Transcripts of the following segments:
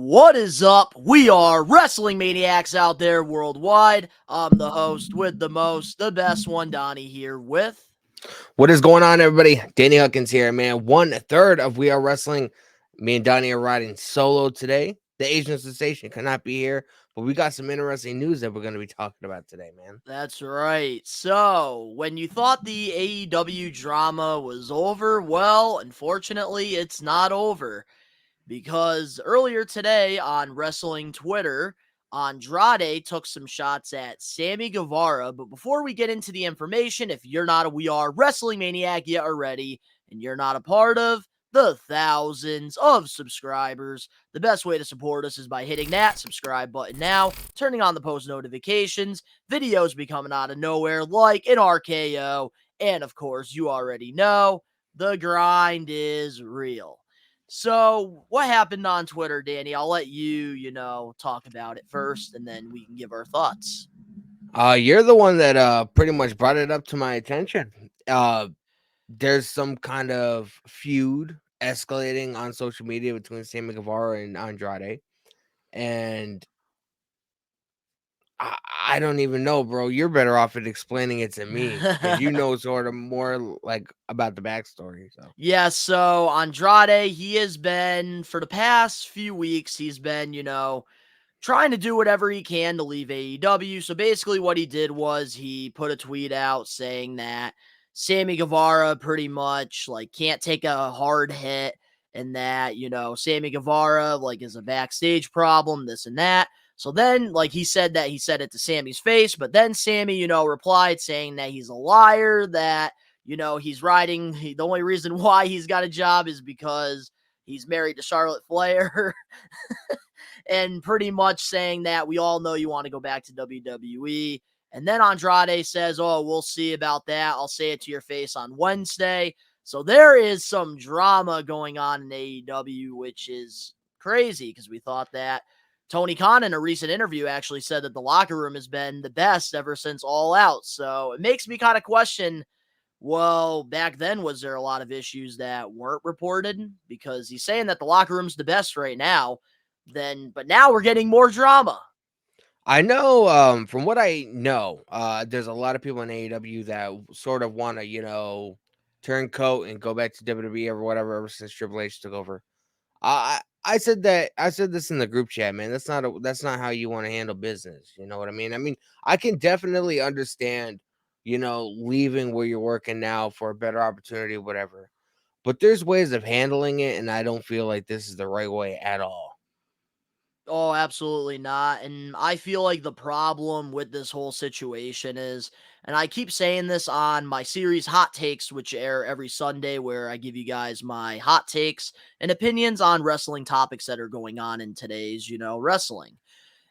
What is up? We are wrestling maniacs out there worldwide. I'm the host with the most, the best one, Donnie, here with. What is going on, everybody? Danny Huckins here, man. 1/3 of We Are Wrestling. Me and Donnie are riding solo today. The Asian sensation cannot be here, but we got some interesting news that we're going to be talking about today, man. That's right. So, when you thought the AEW drama was over, well, unfortunately, it's not over. Because earlier today on Wrestling Twitter, Andrade took some shots at Sammy Guevara. But before we get into the information, if you're not a We Are Wrestling Maniac yet already, and you're not a part of the thousands of subscribers, the best way to support us is by hitting that subscribe button now, turning on the post notifications, videos be coming out of nowhere like an RKO, and of course, you already know, the grind is real. So, what happened on Twitter, Danny? I'll let you, talk about it first, and then we can give our thoughts. You're the one that pretty much brought it up to my attention. There's some kind of feud escalating on social media between Sammy Guevara and Andrade, and I don't even know, bro. You're better off at explaining it to me because you know sort of more like about the backstory. So Yeah, so Andrade, he has been, for the past few weeks, he's been, trying to do whatever he can to leave AEW. So basically, what he did was he put a tweet out saying that Sammy Guevara pretty much like can't take a hard hit, and that Sammy Guevara like is a backstage problem, this and that. So then, like he said it to Sammy's face, but then Sammy, replied saying that he's a liar, that he's riding. The only reason why he's got a job is because he's married to Charlotte Flair. And pretty much saying that we all know you want to go back to WWE. And then Andrade says, "Oh, we'll see about that. I'll say it to your face on Wednesday." So there is some drama going on in AEW, which is crazy because we thought that Tony Khan in a recent interview actually said that the locker room has been the best ever since All Out. So it makes me kind of question, well, back then, was there a lot of issues that weren't reported? Because he's saying that the locker room's the best right now. But now we're getting more drama. I know, from what I know, there's a lot of people in AEW that sort of want to, turn coat and go back to WWE or whatever ever since Triple H took over. I said that I said this in the group chat, man. That's not how you want to handle business. You know what I mean? I mean, I can definitely understand, leaving where you're working now for a better opportunity, whatever. But there's ways of handling it, and I don't feel like this is the right way at all. Oh, absolutely not. And I feel like the problem with this whole situation is, and I keep saying this on my series Hot Takes, which air every Sunday, where I give you guys my hot takes and opinions on wrestling topics that are going on in today's, wrestling.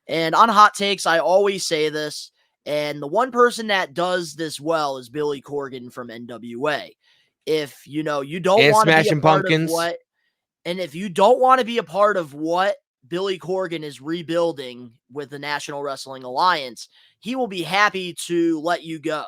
And on Hot Takes, I always say this, and the one person that does this well is Billy Corgan from NWA. If, you don't And want to be a Smashing part of Pumpkins. what And if you don't want to be a part of what Billy Corgan is rebuilding with the National Wrestling Alliance, he will be happy to let you go.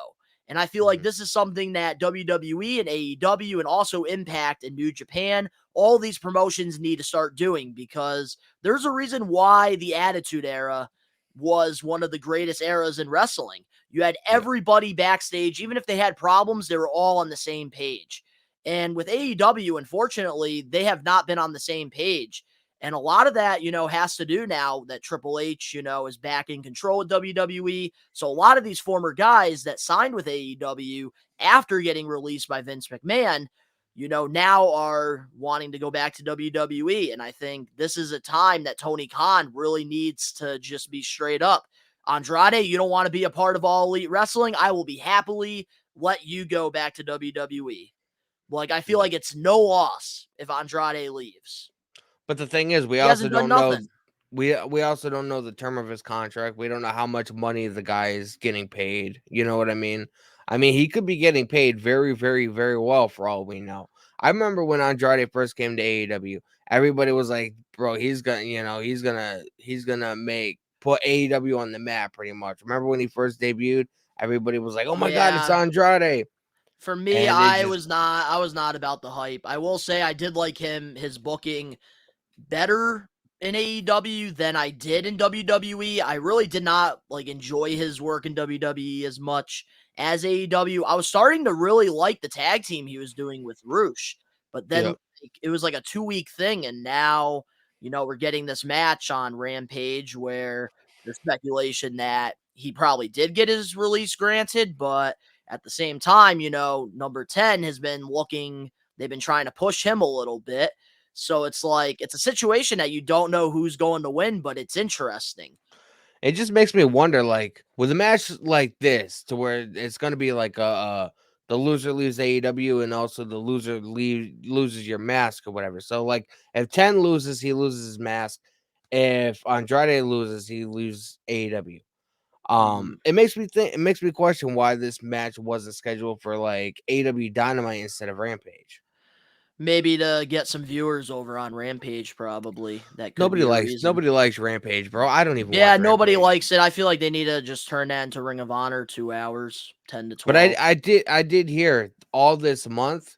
And I feel like this is something that WWE and AEW and also Impact and New Japan, all these promotions need to start doing, because there's a reason why the Attitude Era was one of the greatest eras in wrestling. You had everybody backstage, even if they had problems, they were all on the same page. And with AEW, unfortunately, they have not been on the same page. And a lot of that, has to do now that Triple H, is back in control of WWE. So a lot of these former guys that signed with AEW after getting released by Vince McMahon, now are wanting to go back to WWE. And I think this is a time that Tony Khan really needs to just be straight up. Andrade, you don't want to be a part of All Elite Wrestling? I will be happily let you go back to WWE. Like, I feel like it's no loss if Andrade leaves. But the thing is, we He also hasn't done don't know. nothing. We also don't know the term of his contract. We don't know how much money the guy is getting paid. You know what I mean? I mean, he could be getting paid very, very, very well for all we know. I remember when Andrade first came to AEW, everybody was like, "Bro, he's gonna make put AEW on the map pretty much." Remember when he first debuted? Everybody was like, "Oh my God, it's Yeah. Andrade!" For me, And it I just was not about the hype. I will say I did like him, his booking better in AEW than I did in WWE. I really did not like enjoy his work in WWE as much as AEW. I was starting to really like the tag team he was doing with Roosh, but then Yep. like, it was like a 2-week thing, and now we're getting this match on Rampage where there's speculation that he probably did get his release granted, but at the same time, number 10 has been looking. They've been trying to push him a little bit. So it's like it's a situation that you don't know who's going to win, but it's interesting. It just makes me wonder, like, with a match like this, to where it's going to be like the loser leaves AEW, and also the loser loses your mask or whatever. So, like, if 10 loses, he loses his mask. If Andrade loses, he loses AEW. Mhm. It makes me think. It makes me question why this match wasn't scheduled for like AEW Dynamite instead of Rampage. Maybe to get some viewers over on Rampage, probably. That could be a reason. Nobody likes Rampage, bro. I don't even Yeah, watch nobody Rampage. likes it. I feel like they need to just turn that into Ring of Honor 2 hours, 10 to But 12. I did hear all this month.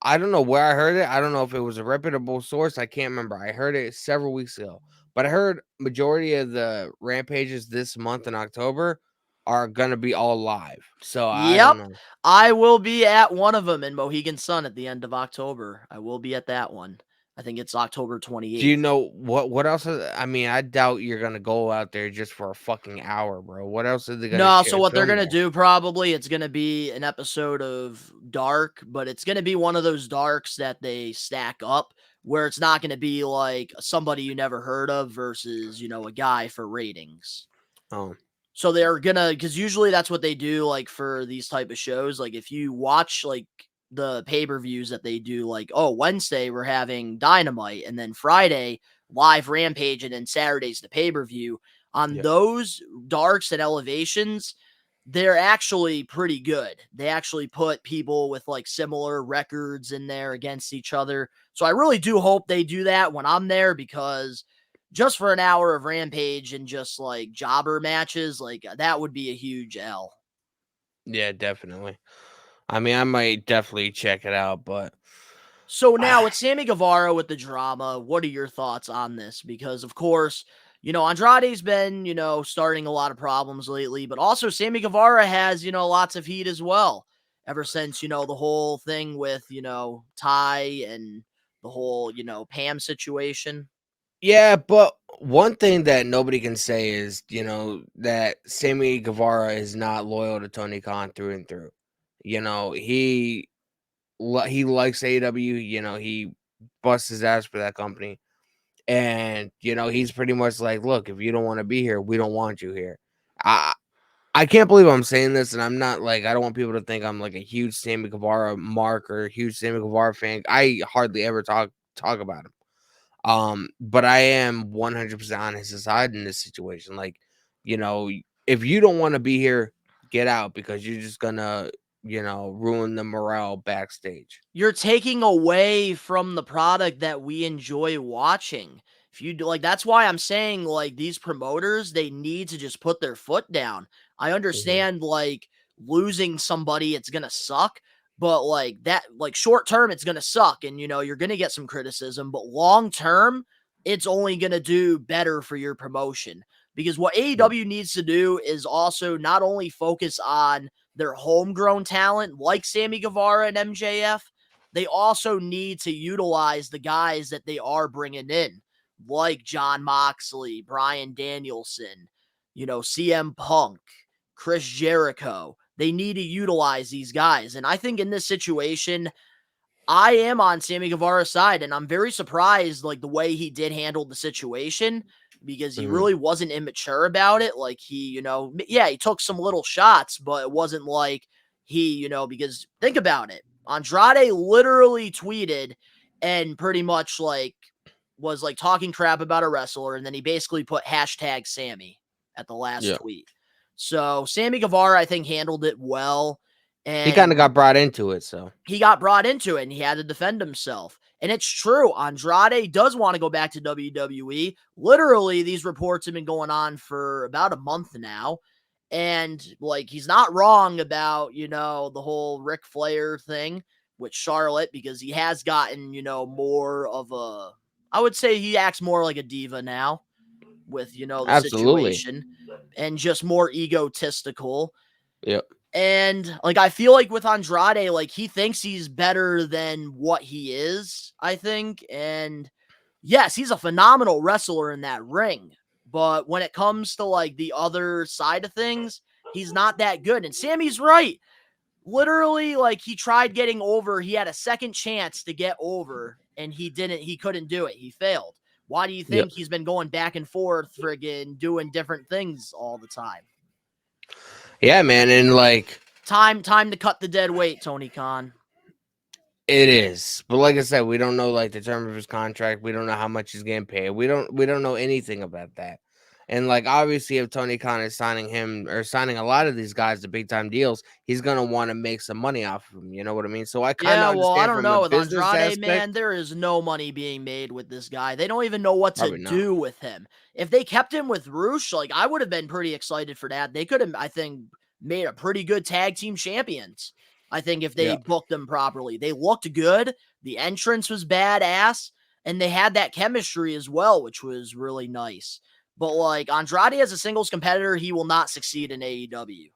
I don't know where I heard it. I don't know if it was a reputable source. I can't remember. I heard it several weeks ago. But I heard majority of the Rampages this month in October are gonna be all live. So I don't Yep. know. I will be at one of them in Mohegan Sun at the end of October. I will be at that one. I think it's October Do you 28th. know what else I mean, I doubt you're gonna go out there just for a fucking hour, bro. What else are they gonna No, so what they're film gonna there? do probably, it's gonna be an episode of Dark, but it's gonna be one of those Darks that they stack up, where it's not gonna be like somebody you never heard of versus, a guy for ratings. Oh, So they're gonna, because usually that's what they do, like for these type of shows. Like if you watch like the pay-per-views that they do, like, oh, Wednesday we're having Dynamite, and then Friday live Rampage, and then Saturday's the pay-per-view. On yeah. those Darks and Elevations, they're actually pretty good. They actually put people with like similar records in there against each other. So I really do hope they do that when I'm there, because just for an hour of Rampage and just like jobber matches, like that would be a huge L. Yeah, definitely. I mean, I might definitely check it out, but So now with Sammy Guevara with the drama, what are your thoughts on this? Because of course, Andrade's been, starting a lot of problems lately, but also Sammy Guevara has, lots of heat as well. Ever since, the whole thing with, Ty and the whole, Pam situation. yeah, but one thing that nobody can say is, that Sammy Guevara is not loyal to Tony Khan through and through. He likes AEW, he busts his ass for that company. And, he's pretty much like, look, if you don't want to be here, we don't want you here. I I can't believe I'm saying this, and I'm not like I don't want people to think I'm like a huge Sammy Guevara mark or a huge Sammy Guevara fan. I hardly ever talk about him. But I am 100% on his side in this situation. Like, you know, if you don't want to be here, get out because you're just gonna, ruin the morale backstage. You're taking away from the product that we enjoy watching. If you do, like, that's why I'm saying, like, these promoters, they need to just put their foot down. I Mhm. understand, like, losing somebody, it's gonna suck, but like that, like, short term, it's gonna suck, and you're gonna get some criticism, but long term, it's only gonna do better for your promotion. Because what Yeah. AEW needs to do is also not only focus on their homegrown talent like Sammy Guevara and MJF, they also need to utilize the guys that they are bringing in, like John Moxley, Bryan Danielson, CM Punk, Chris Jericho. They need to utilize these guys. And I think in this situation, I am on Sammy Guevara's side, and I'm very surprised, like, the way he did handle the situation, because he Mhm. really wasn't immature about it. Like, he, yeah, he took some little shots, but it wasn't like he, because think about it. Andrade literally tweeted and pretty much like was like talking crap about a wrestler, and then he basically put hashtag Sammy at the last Yeah. tweet. So Sammy Guevara, I think, handled it well. He kind of And got brought into it, so he got brought into it and he had to defend himself. And it's true. Andrade does want to go back to WWE. Literally, these reports have been going on for about a month now. And like, he's not wrong about, the whole Ric Flair thing with Charlotte, because he has gotten, more of a I would say he acts more like a diva now with, the Absolutely. situation and just more egotistical. Yep. And like I feel like with Andrade, like he thinks he's better than what he is, I think. And yes, he's a phenomenal wrestler in that ring. But when it comes to like the other side of things, he's not that good. And Sammy's right. Literally, like he tried getting over. He had a second chance to get over, and he couldn't do it. He failed. Why do you Yep. think he's been going back and forth, friggin' doing different things all the time? Yeah, man, and like Time to cut the dead weight, Tony Khan. it is. But like I said, we don't know like the term of his contract. We don't know how much he's getting paid. We don't know anything about that. And like obviously if Tony Khan is signing him or signing a lot of these guys to big time deals, he's gonna want to make some money off of him. You know what I mean? So I kind Yeah, of well, I understand don't from a know. With business Andrade, man, aspect. there is no money being made with this guy. They don't even know what to Probably not. do with him. If they kept him with Roosh, like I would have been pretty excited for that. They could have, I think, made a pretty good tag team champions. I think if they Yeah. booked them properly. They looked good. The entrance was badass, and they had that chemistry as well, which was really nice. But like Andrade as a singles competitor, he will not succeed in AEW.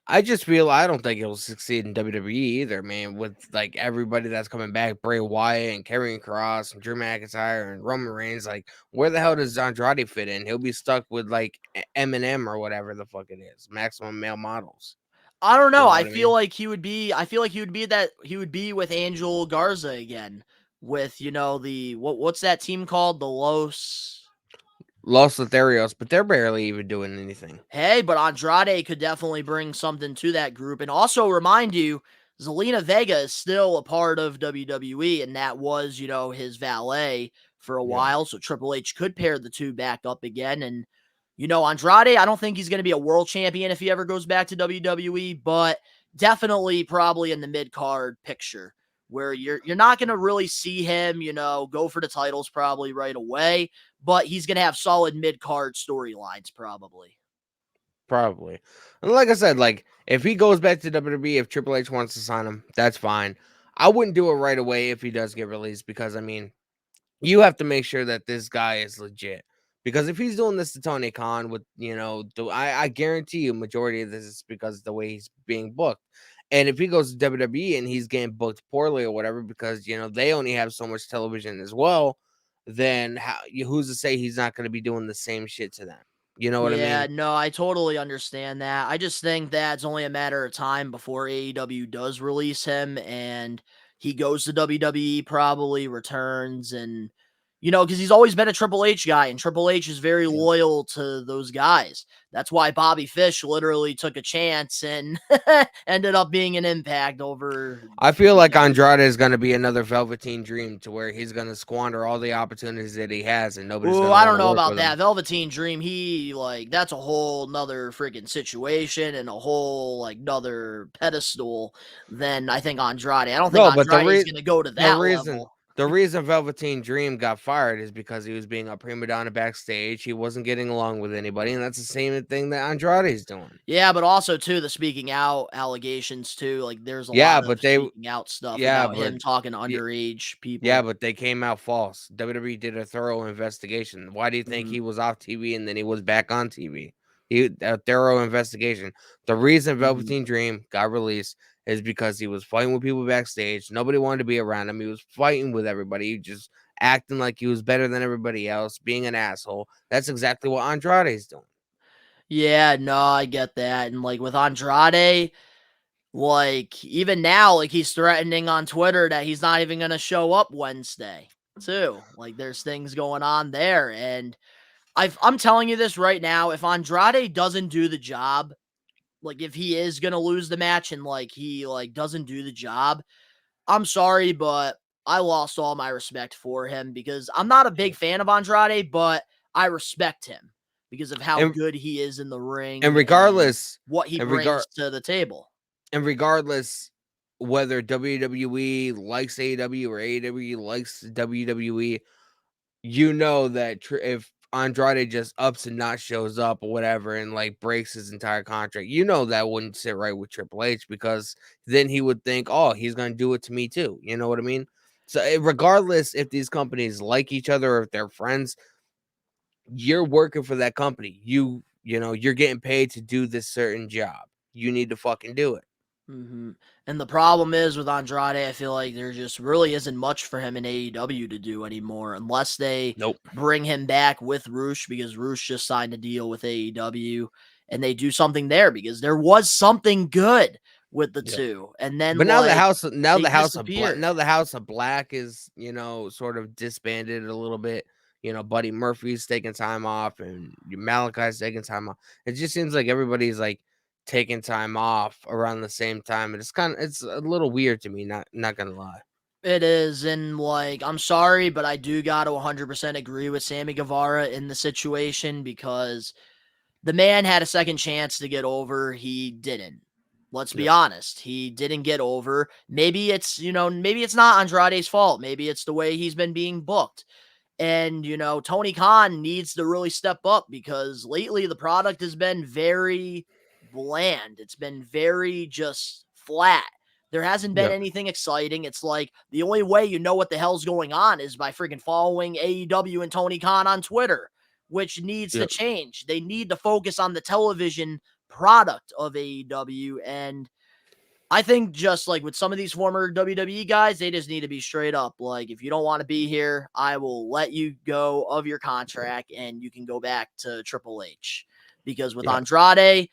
I just feel I don't think he'll succeed in WWE either, man. With like everybody that's coming back, Bray Wyatt and Karrion Kross and Drew McIntyre and Roman Reigns, like where the hell does Andrade fit in? He'll be stuck with like Eminem or whatever the fuck it is, Maximum Male Models. I don't You know. know I what I feel mean? like he would be that he would be with Angel Garza again with, the what's that team called? The Los. Los Lotharios, but they're barely even doing anything. Hey, but Andrade could definitely bring something to that group. And also remind you, Zelina Vega is still a part of WWE, and that was, his valet for a Yeah. while. So Triple H could pair the two back up again. And, Andrade, I don't think he's going to be a world champion if he ever goes back to WWE, but definitely probably in the mid card picture where you're not going to really see him, go for the titles probably right away, but he's going to have solid mid card storylines probably. Probably. And like I said, like if he goes back to WWE, if Triple H wants to sign him, that's fine. I wouldn't do it right away if he does get released because I mean, you have to make sure that this guy is legit. Because if he's doing this to Tony Khan with, I guarantee you majority of this is because of the way he's being booked. And if he goes to WWE and he's getting booked poorly or whatever, because they only have so much television as well, then who's to say he's not going to be doing the same shit to them? You know what I Yeah, mean? no, I totally understand that. I just think that it's only a matter of time before AEW does release him and he goes to WWE, probably returns and because he's always been a Triple H guy and Triple H is very Yeah. loyal to those guys. That's why Bobby Fish literally took a chance and ended up being an impact over I feel like WWE. Andrade is going to be another Velveteen Dream to where he's going to squander all the opportunities that he has and nobody's Ooh, going to I want don't to know work about with him. that. Velveteen Dream, he that's a whole nother freaking situation and a whole another pedestal than I think Andrade. I don't think No, but Andrade is gonna go to the that reason level. the reason Velveteen Dream got fired is because he was being a prima donna backstage. He wasn't getting along with anybody, and that's the same thing that Andrade's doing. Yeah, but also too the speaking out allegations too. Like there's a Yeah, lot of but they speaking out stuff yeah, about but him talking to y- underage yeah, people. but they came out false. WWE did a thorough investigation. Why do you think Mhm. he was off TV and then he was back on TV? A thorough investigation. The reason Mhm. Velveteen Dream got released is because he was fighting with people backstage. Nobody wanted to be around him. He was fighting with everybody, just acting like he was better than everybody else, being an asshole. That's exactly what Andrade's doing. Yeah, no, I get that. And with Andrade, even now, he's threatening on Twitter that he's not even gonna show up Wednesday, too. There's things going on there, and I'm telling you this right now, if Andrade doesn't do the job, if he is gonna lose the match and, he, doesn't do the job, I'm sorry, but I lost all my respect for him because I'm not a big fan of Andrade, but I respect him because of how And good he is in the and ring and regardless, what he and regard brings to the table. and regardless whether WWE likes AEW or AEW likes WWE, you know that if Andrade just ups and not shows up or whatever and like breaks his entire contract, you know that wouldn't sit right with Triple H because then he would think, oh, he's gonna do it to me too. You know what I mean? So regardless if these companies like each other or if they're friends, you're working for that company. You're getting paid to do this certain job. You need to fucking do it. And the problem is with Andrade, I feel like there just really isn't much for him in AEW to do anymore unless they Nope. bring him back with Roosh, because Roosh just signed a deal with AEW, and they do something there because there was something good with the Yep. two. And then But now the like house now they the House of Black disappeared. now the House of Black is, sort of disbanded a little bit. Buddy Murphy's taking time off and Malachi's taking time off. It just seems like everybody's like taking time off around the same time. And it's a little weird to me, not gonna lie. It is, and like I'm sorry, but I do got to 100% agree with Sammy Guevara in the situation because the man had a second chance to get over. He didn't. Let's be Yep. honest. He didn't get over. Maybe maybe it's not Andrade's fault. Maybe it's the way he's been being booked. And, Tony Khan needs to really step up because lately the product has been very bland. It's been very just flat. There hasn't been Yep. anything exciting. It's like the only way you know what the hell's going on is by freaking following AEW and Tony Khan on Twitter, which needs to Yep. change. They need to focus on the television product of AEW. And I think just like with some of these former WWE guys, they just need to be straight up. Like, if you don't want to be here, I will let you go of your contract and you can go back to Triple H. Because with Yep. Andrade,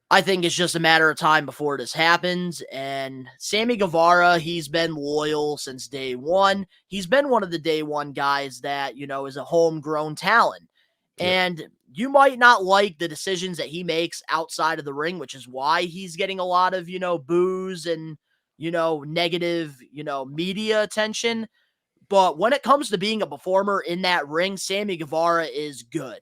I think it's just a matter of time before this happens. And Sammy Guevara, he's been loyal since day one. He's been one of the day one guys that, is a homegrown talent. Yep. And you might not like the decisions that he makes outside of the ring, which is why he's getting a lot of, boos and, negative, media attention. But when it comes to being a performer in that ring, Sammy Guevara is good.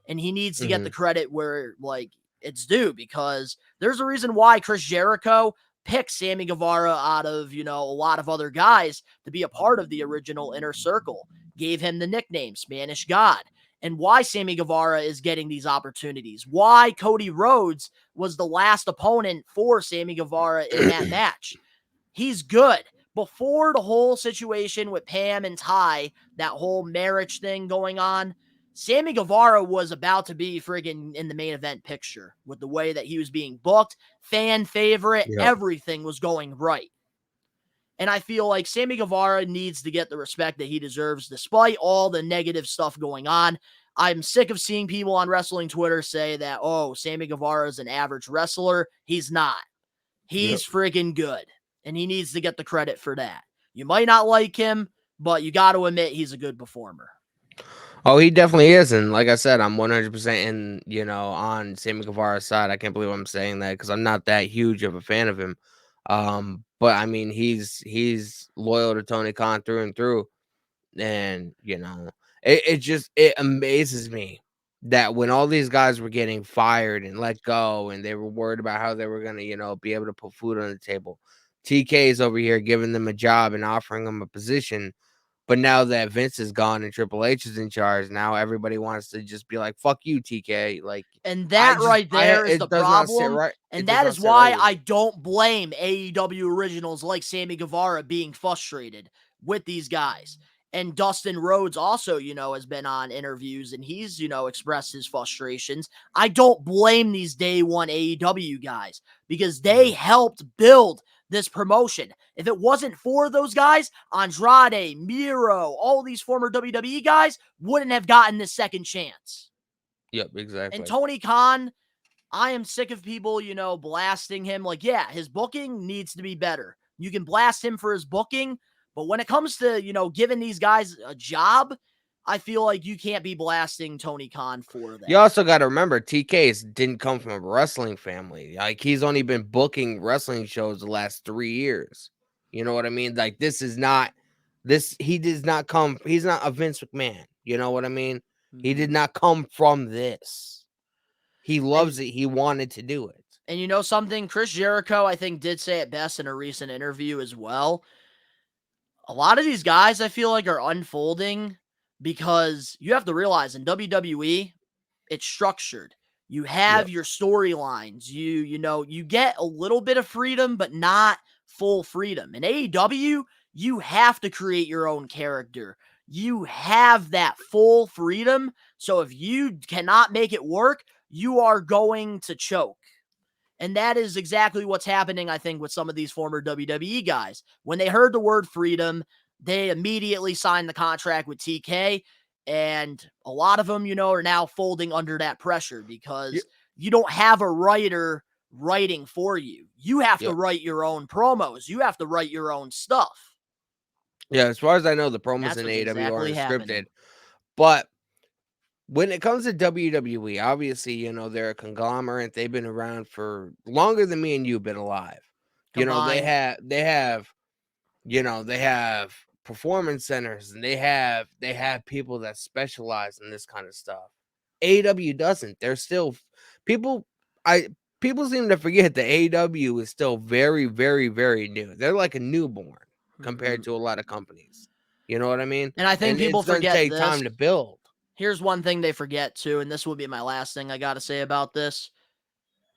And he needs to get Hmm. the credit where, like, it's due, because there's a reason why Chris Jericho picked Sammy Guevara out of, a lot of other guys to be a part of the original Inner Circle, gave him the nickname Spanish God, and why Sammy Guevara is getting these opportunities, why Cody Rhodes was the last opponent for Sammy Guevara in that match. He's good. Before the whole situation with Pam and Ty, that whole marriage thing going on, Sammy Guevara was about to be friggin' in the main event picture with the way that he was being booked, fan favorite, Yep. everything was going right. And I feel like Sammy Guevara needs to get the respect that he deserves despite all the negative stuff going on. I'm sick of seeing people on wrestling Twitter say that, oh, Sammy Guevara is an average wrestler. He's not. Yep. He's friggin' good, and he needs to get the credit for that. You might not like him, but you got to admit he's a good performer. Oh, he definitely is, and like I said, I'm 100% in, on Sammy Guevara's side. I can't believe I'm saying that because I'm not that huge of a fan of him. But I mean, he's loyal to Tony Khan through and through, and it amazes me that when all these guys were getting fired and let go, and they were worried about how they were gonna, be able to put food on the table, TK is over here giving them a job and offering them a position. But now that Vince is gone and Triple H is in charge, now everybody wants to just be like, "Fuck you, TK." Like, And that right there is the it does not sit problem. right. It And does that not is sit right why with I me. don't blame AEW originals like Sammy Guevara being frustrated with these guys. And Dustin Rhodes also, has been on interviews and he's, expressed his frustrations. I don't blame these day one AEW guys because they Mhm. helped build this promotion. If it wasn't for those guys, Andrade, Miro, all these former WWE guys wouldn't have gotten this second chance. Yep, And exactly. Tony Khan, I am sick of people, blasting him. Like, yeah, his booking needs to be better. You can blast him for his booking, but when it comes to, giving these guys a job, I feel like you can't be blasting Tony Khan for You that. also got to remember, TK didn't come from a wrestling family. Like, he's only been booking wrestling shows the last 3 years. You know what I mean? Like, this is not this. He does not come. He's not a Vince McMahon. You know what I mean? He did Mm-hmm. not come from this. He And loves it. He wanted to do it. and you know something? Chris Jericho, I think, did say it best in a recent interview as well. A lot of these guys, I feel like, are unfolding because you have to realize in WWE, it's structured. You have Yep. your storylines. You get a little bit of freedom, but not full freedom. In AEW, you have to create your own character. You have that full freedom. So if you cannot make it work, you are going to choke. And that is exactly what's happening, I think, with some of these former WWE guys. When they heard the word freedom, they immediately signed the contract with TK. And a lot of them, are now folding under that pressure because you don't have a writer writing for you. You have to write your own promos. You have to write your own stuff. Yeah, as far as I know, the And promos that's in what's AEW exactly aren't happening. scripted. But when it comes to WWE, obviously, they're a conglomerate. They've been around for longer than me and you've been alive. They Combined. have performance centers, and they have people that specialize in this kind of stuff. AEW doesn't. They're still people people seem to forget that AEW is still very, very, very new. They're like a newborn compared to a lot of companies. You know what I mean? And I think And people it's going to forget take this. time to build. Here's one thing they forget too, and this will be my last thing I got to say about this.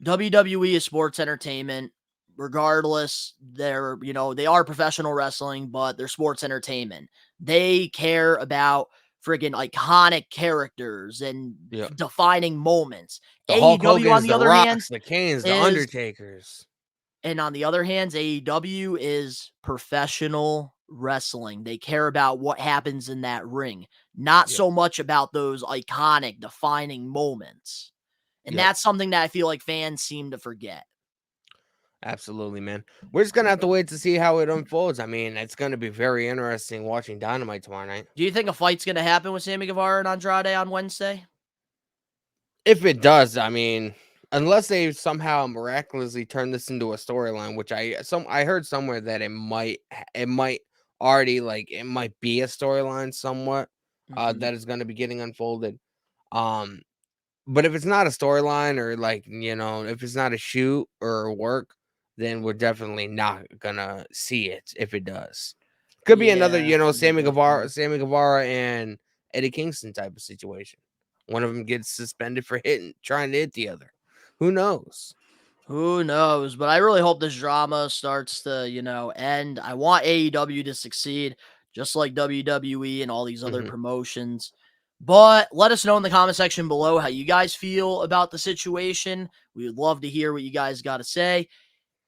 WWE is sports entertainment. Regardless, they are professional wrestling, but they're sports entertainment. They care about friggin' iconic characters and defining moments. The Hulk AEW, on Hogan's, the the other hand, Rocks, the Kanes, the is Undertakers. and on the other hand, AEW is professional wrestling. They care about what happens in that ring, not so much about those iconic, defining moments. And that's something that I feel like fans seem to forget. Absolutely, man. We're just gonna have to wait to see how it unfolds. I mean, it's gonna be very interesting watching Dynamite tomorrow night. Do you think a fight's going to happen with Sammy Guevara and Andrade on Wednesday? If it does, I mean, unless they somehow miraculously turn this into a storyline, which I heard somewhere that it might already it might be a storyline somewhat that is going to be getting unfolded. But if it's not a storyline or if it's not a shoot or work, then we're definitely not gonna see it if it does. Could be another, Yeah, definitely. Sammy Guevara and Eddie Kingston type of situation. One of them gets suspended for trying to hit the other. Who knows? Who knows? But I really hope this drama starts to, end. I want AEW to succeed, just like WWE and all these other promotions. But let us know in the comment section below how you guys feel about the situation. We would love to hear what you guys got to say.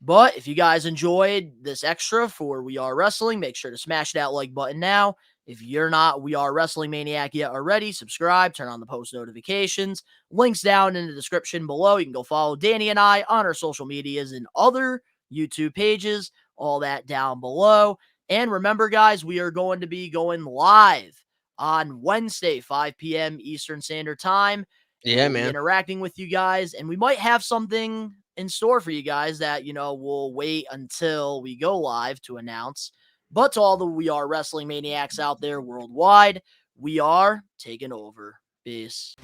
But if you guys enjoyed this extra for We Are Wrestling, make sure to smash that like button now. If you're not We Are Wrestling Maniac yet already, subscribe, turn on the post notifications. Links down in the description below. You can go follow Danny and I on our social medias and other YouTube pages. All that down below. And remember, guys, we are going to be going live on Wednesday, 5 p.m. Eastern Standard Time. And Yeah, we'll be man. interacting with you guys. And we might have something in store for you guys that, we'll wait until we go live to announce. But to all the We Are Wrestling Maniacs out there worldwide, we are taking over. Peace.